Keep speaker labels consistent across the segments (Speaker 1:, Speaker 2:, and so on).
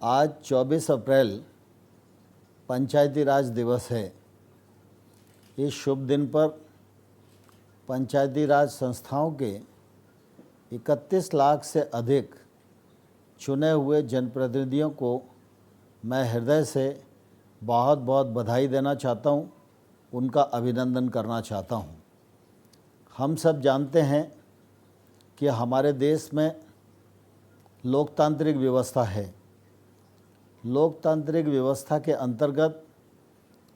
Speaker 1: आज 24 अप्रैल पंचायती राज दिवस है। इस शुभ दिन पर पंचायती राज संस्थाओं के 31 लाख से अधिक चुने हुए जनप्रतिनिधियों को मैं हृदय से बहुत बहुत बधाई देना चाहता हूँ, उनका अभिनंदन करना चाहता हूँ। हम सब जानते हैं कि हमारे देश में लोकतांत्रिक व्यवस्था है। लोकतांत्रिक व्यवस्था के अंतर्गत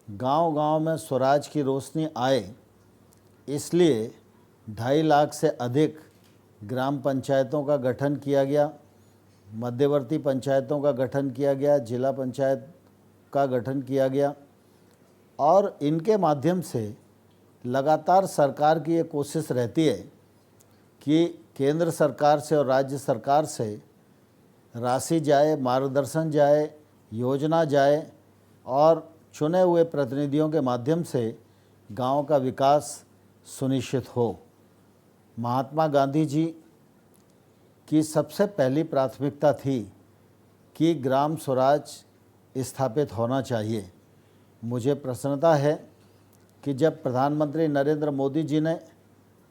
Speaker 1: गांव-गांव में स्वराज की रोशनी आए, इसलिए 2.5 लाख से अधिक ग्राम पंचायतों का गठन किया गया, मध्यवर्ती पंचायतों का गठन किया गया, जिला पंचायत का गठन किया गया और इनके माध्यम से लगातार सरकार की ये कोशिश रहती है कि केंद्र सरकार से और राज्य सरकार से राशि जाए, मार्गदर्शन जाए, योजना जाए और चुने हुए प्रतिनिधियों के माध्यम से गांव का विकास सुनिश्चित हो। महात्मा गांधी जी की सबसे पहली प्राथमिकता थी कि ग्राम स्वराज स्थापित होना चाहिए। मुझे प्रसन्नता है कि जब प्रधानमंत्री नरेंद्र मोदी जी ने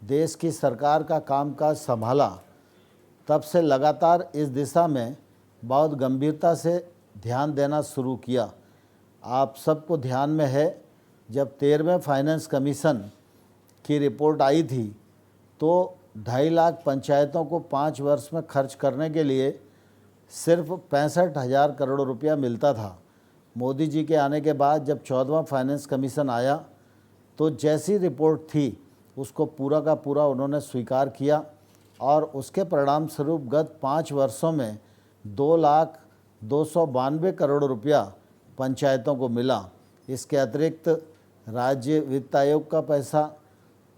Speaker 1: देश की सरकार का कामकाज संभाला, तब से लगातार इस दिशा में बहुत गंभीरता से ध्यान देना शुरू किया। आप सबको ध्यान में है, जब 13वें फाइनेंस कमीशन की रिपोर्ट आई थी तो 2.5 लाख पंचायतों को 5 वर्ष में खर्च करने के लिए सिर्फ 65,000 करोड़ रुपया मिलता था। मोदी जी के आने के बाद जब 14वां फाइनेंस कमीशन आया तो जैसी रिपोर्ट थी उसको पूरा का पूरा उन्होंने स्वीकार किया और उसके परिणाम स्वरूप गत 5 वर्षों में 2,292 करोड़ रुपया पंचायतों को मिला। इसके अतिरिक्त राज्य वित्त आयोग का पैसा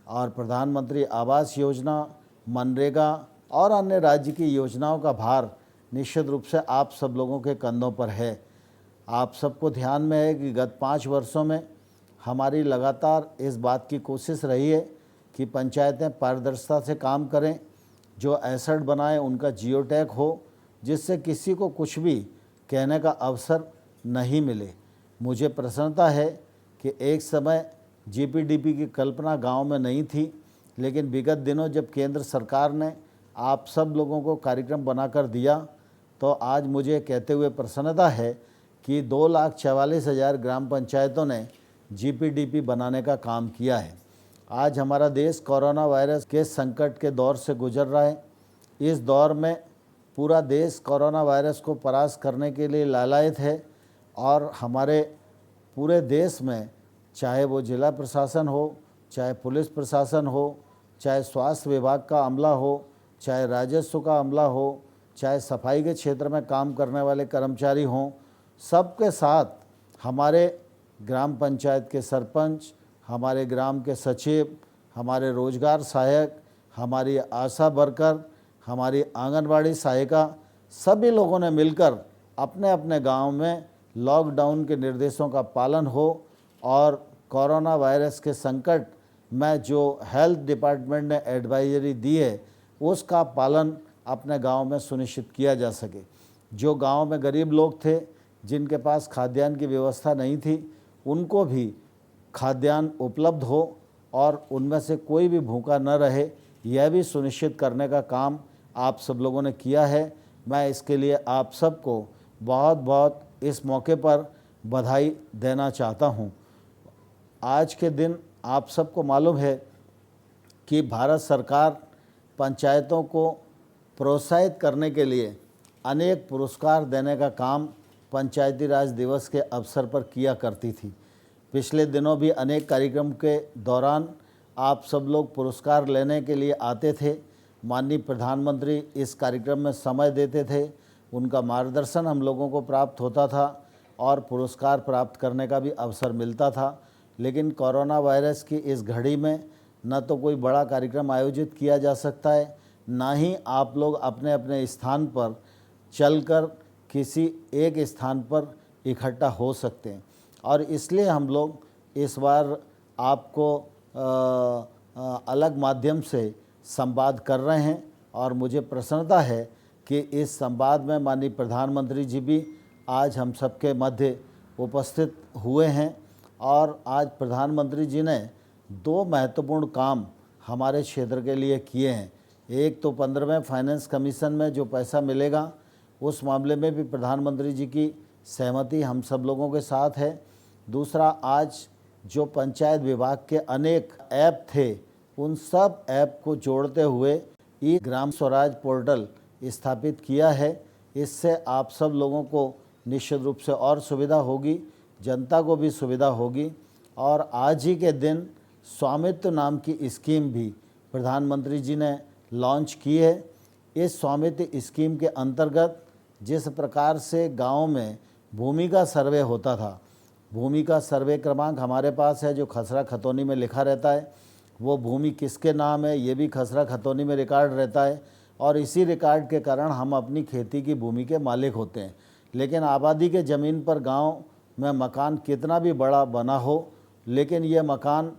Speaker 1: और प्रधानमंत्री आवास योजना, मनरेगा और अन्य राज्य की योजनाओं का भार निश्चित रूप से आप सब लोगों के कंधों पर है। आप सबको ध्यान में है कि गत 5 वर्षों में हमारी लगातार इस बात की कोशिश रही है कि पंचायतें पारदर्शिता से काम करें, जो एसेट बनाएं उनका जियो टैग हो, जिससे किसी को कुछ भी कहने का अवसर नहीं मिले। मुझे प्रसन्नता है कि एक समय जीपीडीपी की कल्पना गांव में नहीं थी, लेकिन विगत दिनों जब केंद्र सरकार ने आप सब लोगों को कार्यक्रम बनाकर दिया तो आज मुझे कहते हुए प्रसन्नता है कि 2,44,000 ग्राम पंचायतों ने जीपीडीपी बनाने का काम किया है। आज हमारा देश कोरोना वायरस के संकट के दौर से गुजर रहा है। इस दौर में पूरा देश कोरोना वायरस को परास्त करने के लिए लालायित है और हमारे पूरे देश में चाहे वो जिला प्रशासन हो, चाहे पुलिस प्रशासन हो, चाहे स्वास्थ्य विभाग का अमला हो, चाहे राजस्व का अमला हो, चाहे सफाई के क्षेत्र में काम करने वाले कर्मचारी हों, सबके साथ हमारे ग्राम पंचायत के सरपंच, हमारे ग्राम के सचिव, हमारे रोजगार सहायक, हमारी आशा वर्कर, हमारी आंगनवाड़ी सहायिका, सभी लोगों ने मिलकर अपने अपने गांव में लॉकडाउन के निर्देशों का पालन हो और कोरोना वायरस के संकट में जो हेल्थ डिपार्टमेंट ने एडवाइजरी दी है उसका पालन अपने गांव में सुनिश्चित किया जा सके। जो गांव में गरीब लोग थे, जिनके पास खाद्यान्न की व्यवस्था नहीं थी, उनको भी खाद्यान्न उपलब्ध हो और उनमें से कोई भी भूखा न रहे, यह भी सुनिश्चित करने का काम आप सब लोगों ने किया है। मैं इसके लिए आप सबको बहुत बहुत इस मौके पर बधाई देना चाहता हूं। आज के दिन आप सबको मालूम है कि भारत सरकार पंचायतों को प्रोत्साहित करने के लिए अनेक पुरस्कार देने का काम पंचायती राज दिवस के अवसर पर किया करती थी। पिछले दिनों भी अनेक कार्यक्रम के दौरान आप सब लोग पुरस्कार लेने के लिए आते थे। माननीय प्रधानमंत्री इस कार्यक्रम में समय देते थे, उनका मार्गदर्शन हम लोगों को प्राप्त होता था और पुरस्कार प्राप्त करने का भी अवसर मिलता था। लेकिन कोरोना वायरस की इस घड़ी में न तो कोई बड़ा कार्यक्रम आयोजित किया जा सकता है, ना ही आप लोग अपने अपने स्थान पर चलकर किसी एक स्थान पर इकट्ठा हो सकते हैं और इसलिए हम लोग इस बार आपको अलग माध्यम से संवाद कर रहे हैं और मुझे प्रसन्नता है कि इस संवाद में माननीय प्रधानमंत्री जी भी आज हम सबके मध्य उपस्थित हुए हैं। और आज प्रधानमंत्री जी ने 2 महत्वपूर्ण काम हमारे क्षेत्र के लिए किए हैं। एक तो 15वें फाइनेंस कमीशन में जो पैसा मिलेगा उस मामले में भी प्रधानमंत्री जी की सहमति हम सब लोगों के साथ है। दूसरा, आज जो पंचायत विभाग के अनेक ऐप थे उन सब ऐप को जोड़ते हुए ई ग्राम स्वराज पोर्टल स्थापित किया है। इससे आप सब लोगों को निश्चित रूप से और सुविधा होगी, जनता को भी सुविधा होगी। और आज ही के दिन स्वामित्व नाम की स्कीम भी प्रधानमंत्री जी ने लॉन्च की है। इस स्वामित्व स्कीम के अंतर्गत जिस प्रकार से गांव में भूमि का सर्वे होता था, भूमि का सर्वे क्रमांक हमारे पास है जो खसरा खतौनी में लिखा रहता है, वो भूमि किसके नाम है ये भी खसरा खतौनी में रिकॉर्ड रहता है। और इसी रिकॉर्ड के कारण हम अपनी खेती की भूमि के मालिक होते हैं। लेकिन आबादी के ज़मीन पर गांव में मकान कितना भी बड़ा बना हो, लेकिन यह मकान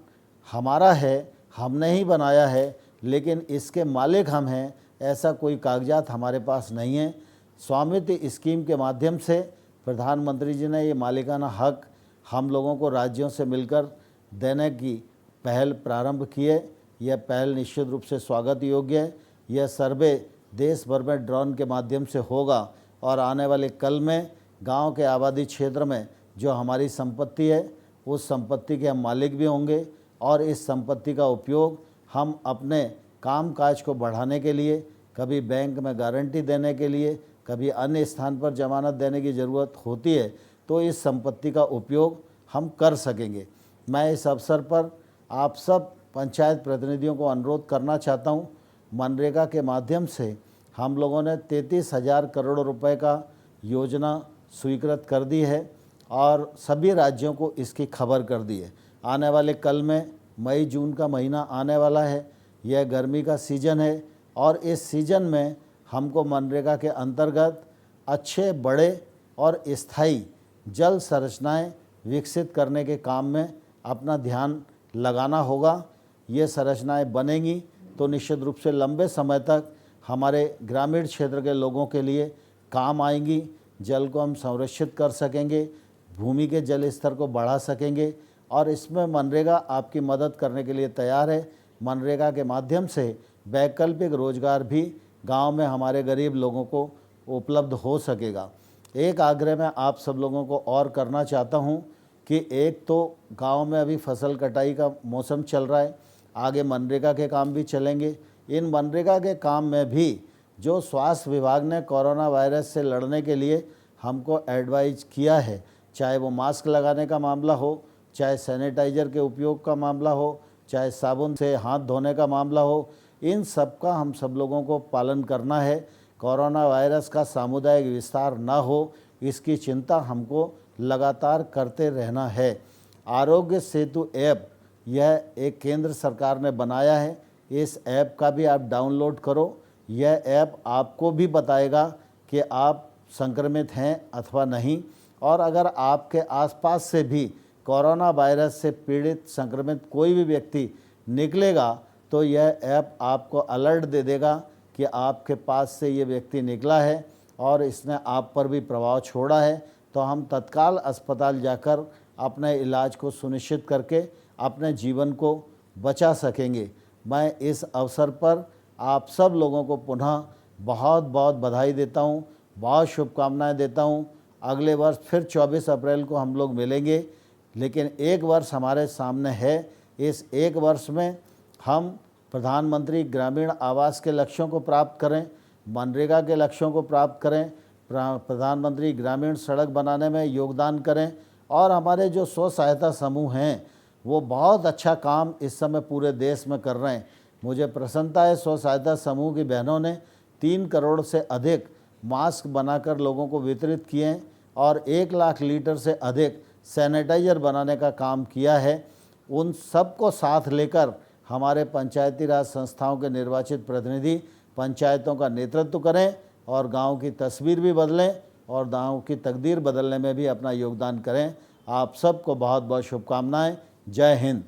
Speaker 1: हमारा है, हमने ही बनाया है, लेकिन इसके मालिक हम हैं, ऐसा कोई कागजात हमारे पास नहीं है। स्वामित्व स्कीम के माध्यम से प्रधानमंत्री जी ने ये मालिकाना हक हम लोगों को राज्यों से मिलकर देने की पहल प्रारंभ की है। यह पहल निश्चित रूप से स्वागत योग्य है। यह सर्वे देश भर में ड्रोन के माध्यम से होगा और आने वाले कल में गांव के आबादी क्षेत्र में जो हमारी संपत्ति है उस संपत्ति के हम मालिक भी होंगे और इस संपत्ति का उपयोग हम अपने कामकाज को बढ़ाने के लिए, कभी बैंक में गारंटी देने के लिए, कभी अन्य स्थान पर जमानत देने की ज़रूरत होती है तो इस संपत्ति का उपयोग हम कर सकेंगे। मैं इस अवसर पर आप सब पंचायत प्रतिनिधियों को अनुरोध करना चाहता हूँ, मनरेगा के माध्यम से हम लोगों ने 33,000 करोड़ रुपए का योजना स्वीकृत कर दी है और सभी राज्यों को इसकी खबर कर दी है। आने वाले कल में मई जून का महीना आने वाला है, यह गर्मी का सीज़न है और इस सीज़न में हमको मनरेगा के अंतर्गत अच्छे, बड़े और स्थायी जल संरचनाएं विकसित करने के काम में अपना ध्यान लगाना होगा। ये संरचनाएं बनेंगी तो निश्चित रूप से लंबे समय तक हमारे ग्रामीण क्षेत्र के लोगों के लिए काम आएंगी। जल को हम संरक्षित कर सकेंगे, भूमि के जल स्तर को बढ़ा सकेंगे और इसमें मनरेगा आपकी मदद करने के लिए तैयार है। मनरेगा के माध्यम से वैकल्पिक रोजगार भी गांव में हमारे गरीब लोगों को उपलब्ध हो सकेगा। एक आग्रह मैं आप सब लोगों को और करना चाहता हूं कि एक तो गांव में अभी फसल कटाई का मौसम चल रहा है, आगे मनरेगा के काम भी चलेंगे। इन मनरेगा के काम में भी जो स्वास्थ्य विभाग ने कोरोना वायरस से लड़ने के लिए हमको एडवाइज किया है, चाहे वो मास्क लगाने का मामला हो, चाहे सैनिटाइज़र के उपयोग का मामला हो, चाहे साबुन से हाथ धोने का मामला हो, इन सब का हम सब लोगों को पालन करना है। कोरोना वायरस का सामुदायिक विस्तार न हो, इसकी चिंता हमको लगातार करते रहना है। आरोग्य सेतु ऐप यह एक केंद्र सरकार ने बनाया है, इस ऐप का भी आप डाउनलोड करो। यह ऐप आपको भी बताएगा कि आप संक्रमित हैं अथवा नहीं, और अगर आपके आसपास से भी कोरोना वायरस से पीड़ित संक्रमित कोई भी व्यक्ति निकलेगा तो यह ऐप आपको अलर्ट दे देगा कि आपके पास से ये व्यक्ति निकला है और इसने आप पर भी प्रभाव छोड़ा है, तो हम तत्काल अस्पताल जाकर अपने इलाज को सुनिश्चित करके अपने जीवन को बचा सकेंगे। मैं इस अवसर पर आप सब लोगों को पुनः बहुत बहुत बधाई देता हूँ, बहुत शुभकामनाएं देता हूँ। अगले वर्ष फिर 24 अप्रैल को हम लोग मिलेंगे, लेकिन एक वर्ष हमारे सामने है। इस एक वर्ष में हम प्रधानमंत्री ग्रामीण आवास के लक्ष्यों को प्राप्त करें, मनरेगा के लक्ष्यों को प्राप्त करें, प्रधानमंत्री ग्रामीण सड़क बनाने में योगदान करें और हमारे जो स्व सहायता समूह हैं वो बहुत अच्छा काम इस समय पूरे देश में कर रहे हैं। मुझे प्रसन्नता है, स्व सहायता समूह की बहनों ने 3 करोड़ से अधिक मास्क बनाकर लोगों को वितरित किए हैं और 1 लाख लीटर से अधिक सैनिटाइज़र बनाने का काम किया है। उन सबको साथ लेकर हमारे पंचायती राज संस्थाओं के निर्वाचित प्रतिनिधि पंचायतों का नेतृत्व करें और गांव की तस्वीर भी बदलें और गांव की तकदीर बदलने में भी अपना योगदान करें। आप सबको बहुत बहुत शुभकामनाएं। जय हिंद।